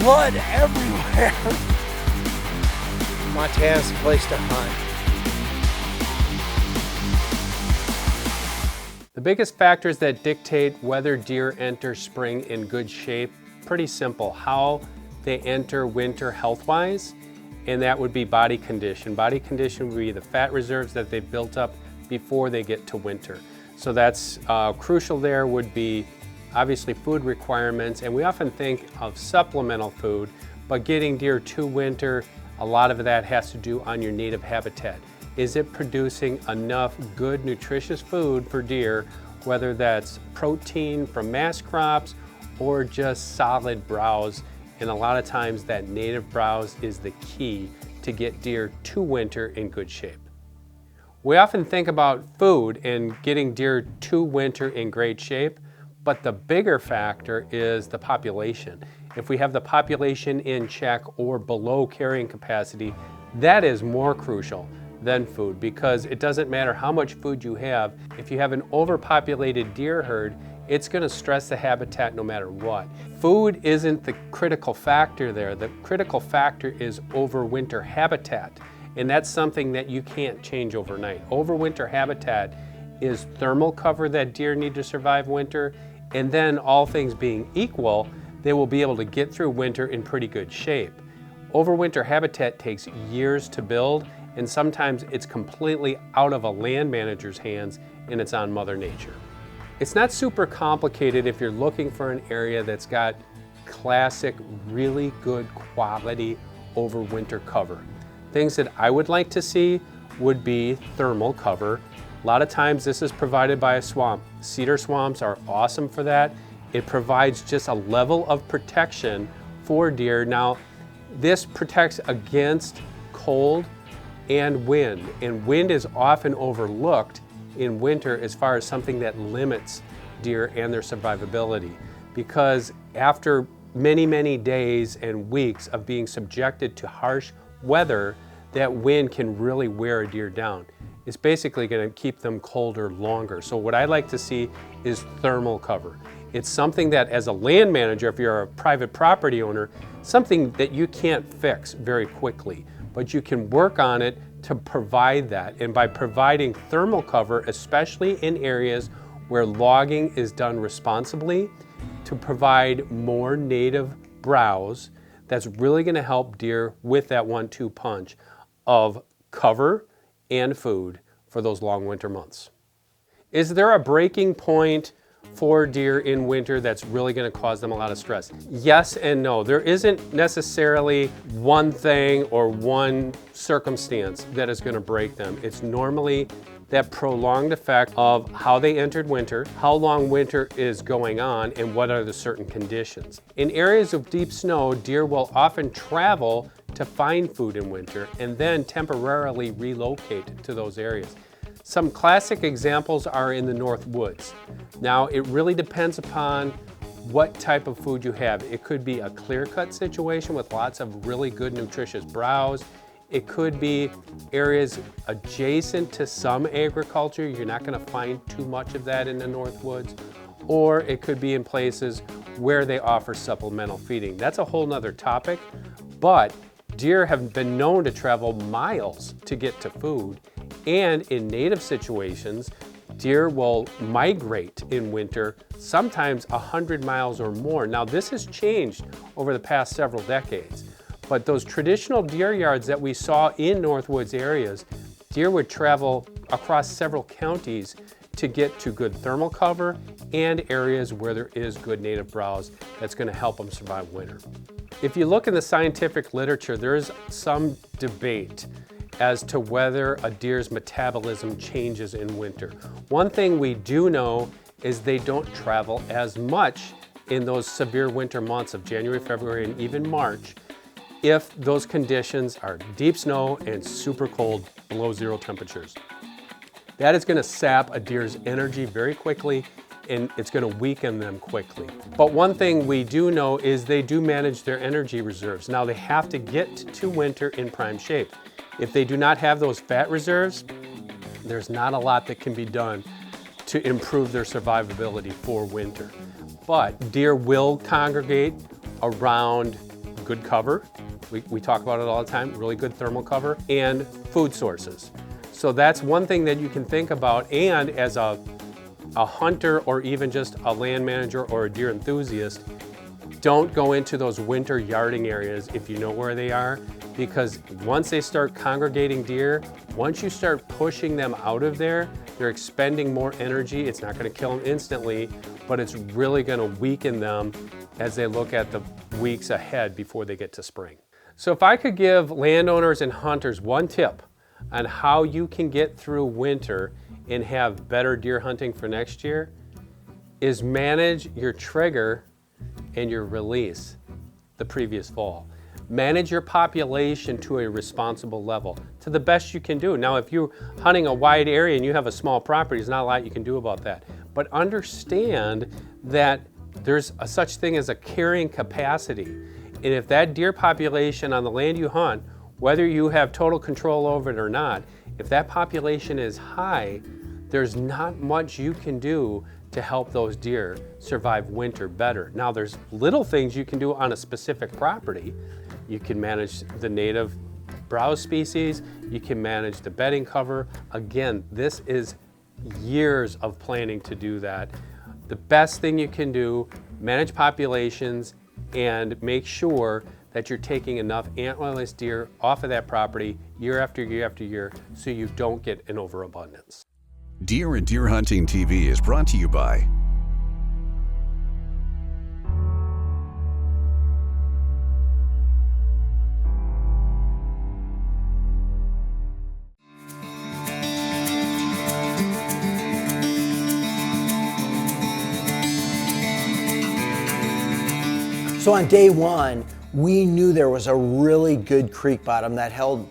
Blood everywhere. Montana's the place to hunt. The biggest factors that dictate whether deer enter spring in good shape, pretty simple. How they enter winter health-wise, and that would be body condition. Body condition would be the fat reserves that they've built up before they get to winter. So that's crucial. There would be obviously food requirements, and we often think of supplemental food, but getting deer to winter, a lot of that has to do on your native habitat. Is it producing enough good nutritious food for deer, whether that's protein from mass crops or just solid browse? And a lot of times that native browse is the key to get deer to winter in good shape. We often think about food and getting deer to winter in great shape, but the bigger factor is the population. If we have the population in check or below carrying capacity, that is more crucial than food, because it doesn't matter how much food you have. If you have an overpopulated deer herd, it's going to stress the habitat no matter what. Food isn't the critical factor there. The critical factor is overwinter habitat, and that's something that you can't change overnight. Overwinter habitat is thermal cover that deer need to survive winter, and then all things being equal, they will be able to get through winter in pretty good shape. Overwinter habitat takes years to build, and sometimes it's completely out of a land manager's hands and it's on Mother Nature. It's not super complicated if you're looking for an area that's got classic, really good quality overwinter cover. Things that I would like to see would be thermal cover. A lot of times this is provided by a swamp. Cedar swamps are awesome for that. It provides just a level of protection for deer. Now, this protects against cold and wind is often overlooked in winter as far as something that limits deer and their survivability, because after many, many days and weeks of being subjected to harsh weather, that wind can really wear a deer down. It's basically going to keep them colder longer. So what I like to see is thermal cover. It's something that as a land manager, if you're a private property owner, something that you can't fix very quickly, but you can work on it to provide that. And by providing thermal cover, especially in areas where logging is done responsibly, to provide more native browse, that's really going to help deer with that 1-2 punch of cover and food for those long winter months. Is there a breaking point for deer in winter that's really going to cause them a lot of stress? Yes and no. There isn't necessarily one thing or one circumstance that is going to break them. It's normally that prolonged effect of how they entered winter, how long winter is going on, and what are the certain conditions. In areas of deep snow, deer will often travel to find food in winter and then temporarily relocate to those areas. Some classic examples are in the North Woods. Now, it really depends upon what type of food you have. It could be a clear-cut situation with lots of really good nutritious browse. It could be areas adjacent to some agriculture. You're not going to find too much of that in the North Woods. Or it could be in places where they offer supplemental feeding. That's a whole nother topic, but deer have been known to travel miles to get to food. And in native situations, deer will migrate in winter, sometimes 100 miles or more. Now, this has changed over the past several decades, but those traditional deer yards that we saw in Northwoods areas, deer would travel across several counties to get to good thermal cover and areas where there is good native browse that's going to help them survive winter. If you look in the scientific literature, there is some debate as to whether a deer's metabolism changes in winter. One thing we do know is they don't travel as much in those severe winter months of January, February, and even March if those conditions are deep snow and super cold, below zero temperatures. That is going to sap a deer's energy very quickly, and it's going to weaken them quickly. But one thing we do know is they do manage their energy reserves. Now, they have to get to winter in prime shape. If they do not have those fat reserves, There's not a lot that can be done to improve their survivability for winter. But deer will congregate around good cover. We talk about it all the time, really good thermal cover, and food sources. So that's one thing that you can think about, and as a hunter or even just a land manager or a deer enthusiast, don't go into those winter yarding areas if you know where they are, because once they start congregating deer, once you start pushing them out of there, they're expending more energy. It's not going to kill them instantly, but it's really going to weaken them as they look at the weeks ahead before they get to spring. So if I could give landowners and hunters one tip on how you can get through winter and have better deer hunting for next year, is manage your trigger and your release the previous fall. Manage your population to a responsible level, to the best you can do. Now, if you're hunting a wide area and you have a small property, there's not a lot you can do about that. But understand that there's a such thing as a carrying capacity. And if that deer population on the land you hunt, whether you have total control over it or not, if that population is high, there's not much you can do to help those deer survive winter better. Now, there's little things you can do on a specific property. You can manage the native browse species, you can manage the bedding cover. Again, this is years of planning to do that. The best thing you can do, manage populations and make sure that you're taking enough antlerless deer off of that property year after year after year so you don't get an overabundance. Deer and Deer Hunting TV is brought to you by So on day one, we knew there was a really good creek bottom that held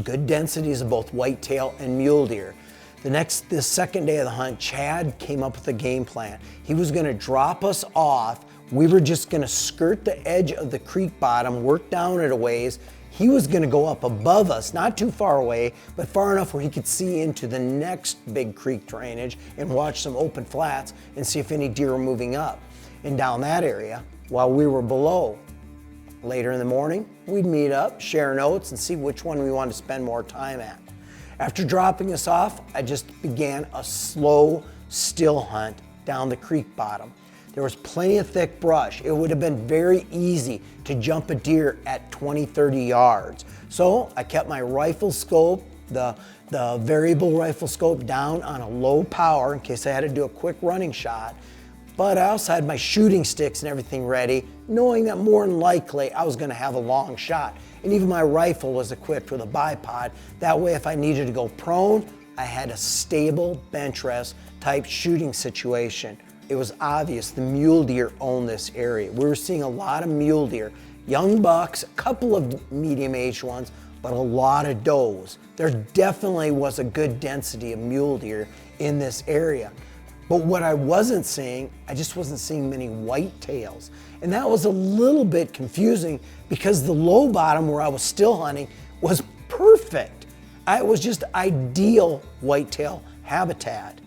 good densities of both whitetail and mule deer. The second day of the hunt, Chad came up with a game plan. He was gonna drop us off. We were just gonna skirt the edge of the creek bottom, work down it a ways. He was gonna go up above us, not too far away, but far enough where he could see into the next big creek drainage and watch some open flats and see if any deer were moving up and down that area while we were below. Later in the morning, we'd meet up, share notes, and see which one we wanted to spend more time at. After dropping us off, I just began a slow, still hunt down the creek bottom. There was plenty of thick brush. It would have been very easy to jump a deer at 20, 30 yards. So I kept my rifle scope, the variable rifle scope, down on a low power in case I had to do a quick running shot. But I also had my shooting sticks and everything ready, knowing that more than likely I was gonna have a long shot. And even my rifle was equipped with a bipod. That way, if I needed to go prone, I had a stable bench rest type shooting situation. It was obvious the mule deer owned this area. We were seeing a lot of mule deer, young bucks, a couple of medium-aged ones, but a lot of does. There definitely was a good density of mule deer in this area. But what I wasn't seeing, I just wasn't seeing many whitetails. And that was a little bit confusing because the low bottom where I was still hunting was perfect. It was just ideal whitetail habitat.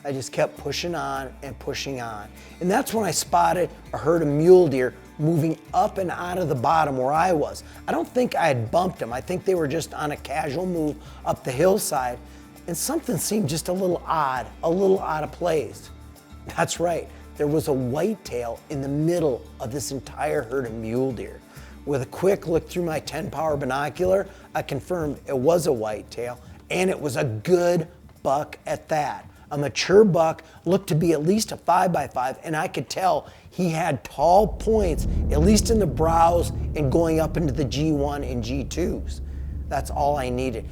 I just kept pushing on and pushing on. And that's when I spotted a herd of mule deer moving up and out of the bottom where I was. I don't think I had bumped them. I think they were just on a casual move up the hillside. And something seemed just a little out of place. That's right, there was a whitetail in the middle of this entire herd of mule deer. With a quick look through my 10-power binocular, I confirmed it was a whitetail, and it was a good buck at that. A mature buck, looked to be at least a 5x5, and I could tell he had tall points, at least in the brows and going up into the G1 and G2s. That's all I needed.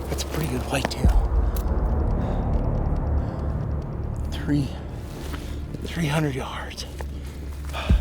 That's a pretty good whitetail. 300 yards. I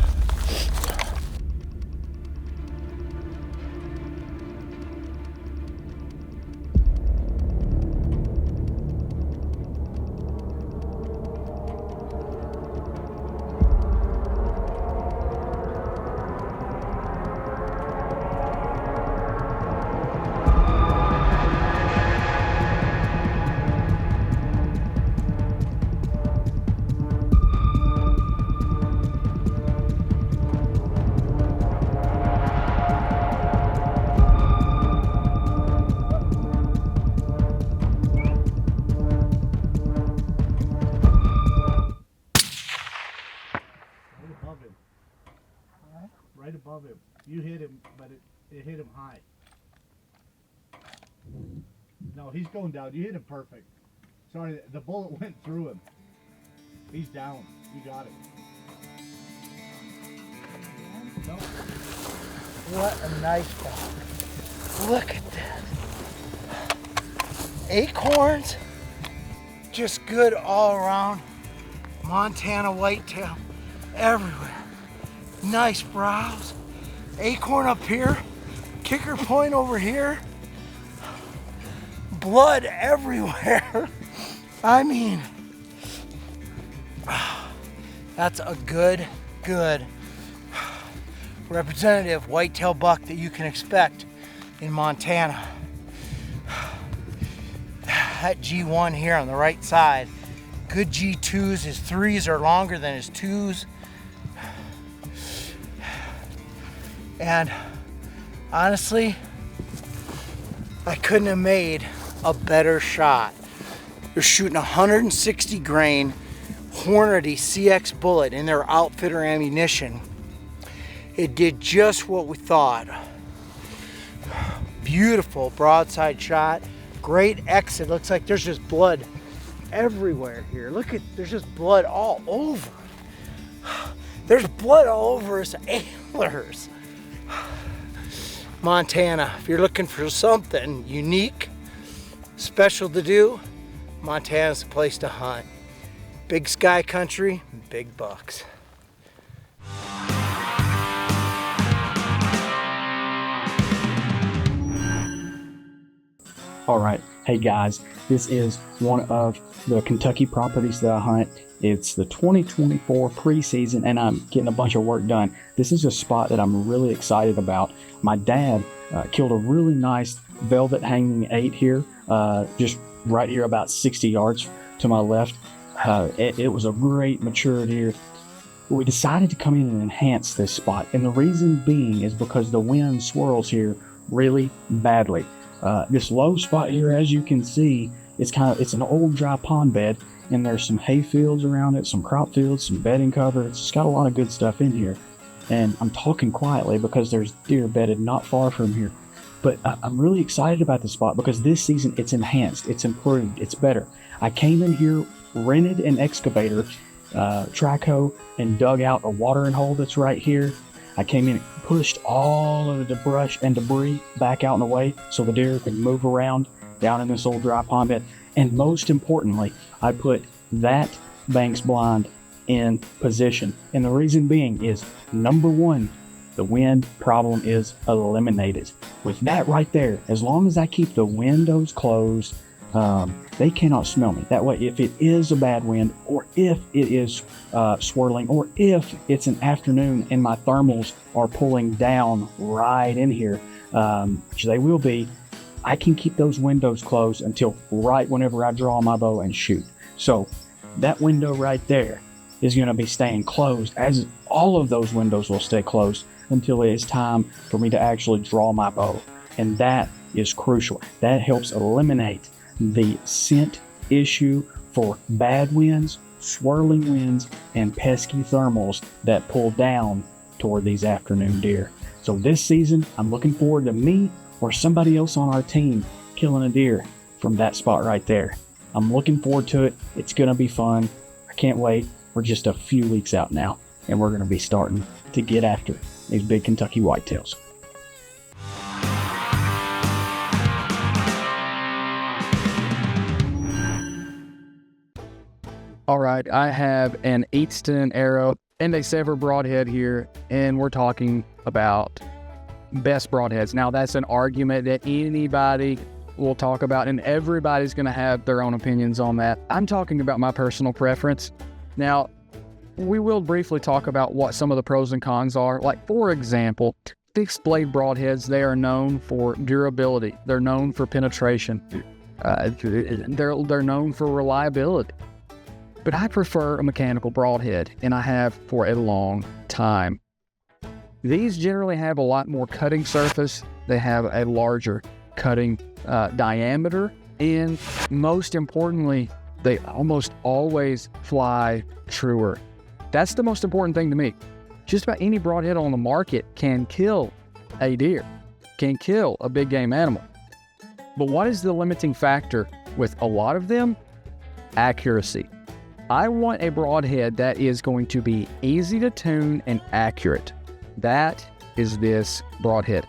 hit him, but it hit him high. No, he's going down. You hit him perfect. Sorry, the bullet went through him. He's down. You got it. No. What a nice buck. Look at this. Acorns, just good all around. Montana whitetail everywhere. Nice browse. Acorn up here. Kicker point over here. Blood everywhere. I mean, that's a good representative whitetail buck that you can expect in Montana. That G1 here on the right side, good G2s. His 3s are longer than his 2s. And honestly, I couldn't have made a better shot. They're shooting 160 grain Hornady CX bullet in their outfitter ammunition. It did just what we thought. Beautiful broadside shot. Great exit. Looks like there's just blood everywhere here. Look at, there's just blood all over. There's blood all over his antlers. Montana, if you're looking for something unique, special to do, Montana's the place to hunt. Big sky country, big bucks. All right, hey guys, this is one of the Kentucky properties that I hunt. It's the 2024 preseason and I'm getting a bunch of work done. This is a spot that I'm really excited about. My dad killed a really nice velvet hanging 8 here, just right here about 60 yards to my left. It was a great mature deer. We decided to come in and enhance this spot, and the reason being is because the wind swirls here really badly. This low spot here, as you can see, it's an old dry pond bed, and there's some hay fields around it, some crop fields, some bedding cover. It's got a lot of good stuff in here. And I'm talking quietly because there's deer bedded not far from here. But I'm really excited about this spot because this season it's enhanced, it's improved, it's better. I came in here, rented an excavator, track hoe, and dug out a watering hole that's right here. I came in and pushed all of the brush and debris back out and away so the deer could move around down in this old dry pond bed. And most importantly, I put that Banks blind in position. And the reason being is, number one, the wind problem is eliminated. With that right there, as long as I keep the windows closed, they cannot smell me. That way, if it is a bad wind, or if it is swirling, or if it's an afternoon and my thermals are pulling down right in here, which they will be, I can keep those windows closed until right whenever I draw my bow and shoot. So that window right there is going to be staying closed, as all of those windows will stay closed until it is time for me to actually draw my bow. And that is crucial. That helps eliminate the scent issue for bad winds, swirling winds, and pesky thermals that pull down toward these afternoon deer. So this season, I'm looking forward to me or somebody else on our team killing a deer from that spot right there. I'm looking forward to it. It's going to be fun. I can't wait. We're just a few weeks out now, and we're going to be starting to get after these big Kentucky whitetails. All right, I have an Easton arrow and a Sever Broadhead here, and we're talking about best broadheads. Now, that's an argument that anybody will talk about, and everybody's going to have their own opinions on that. I'm talking about my personal preference. Now, we will briefly talk about what some of the pros and cons are. Like, for example, fixed blade broadheads, they are known for durability. They're known for penetration. They're known for reliability. But I prefer a mechanical broadhead, and I have for a long time. These generally have a lot more cutting surface. They have a larger cutting diameter, and most importantly, they almost always fly truer. That's the most important thing to me. Just about any broadhead on the market can kill a deer, can kill a big game animal. But what is the limiting factor with a lot of them? Accuracy. I want a broadhead that is going to be easy to tune and accurate. That is this broadhead.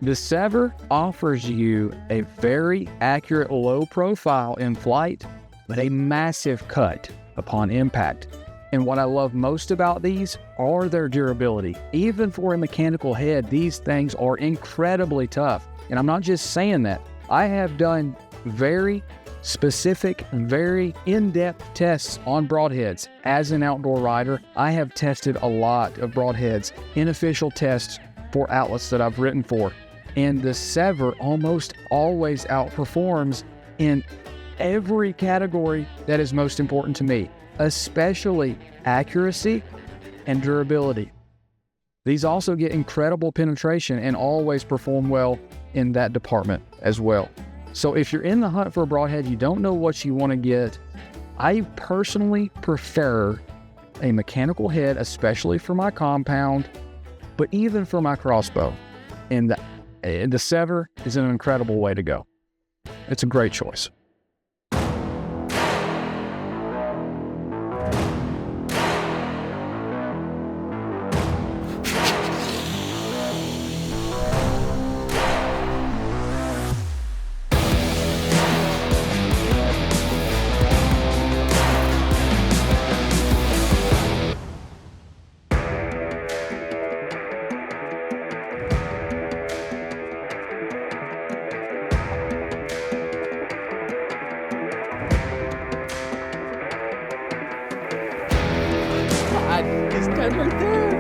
The Sever offers you a very accurate low profile in flight, but a massive cut upon impact. And what I love most about these are their durability. Even for a mechanical head, these things are incredibly tough. And I'm not just saying that. I have done very specific and very in-depth tests on broadheads. As an outdoor rider, I have tested a lot of broadheads in official tests for outlets that I've written for. And the Sever almost always outperforms in every category that is most important to me, especially accuracy and durability. These also get incredible penetration and always perform well in that department as well. So if you're in the hunt for a broadhead, you don't know what you want to get, I personally prefer a mechanical head, especially for my compound, but even for my crossbow. And the Sever is an incredible way to go. It's a great choice. It's dead right there.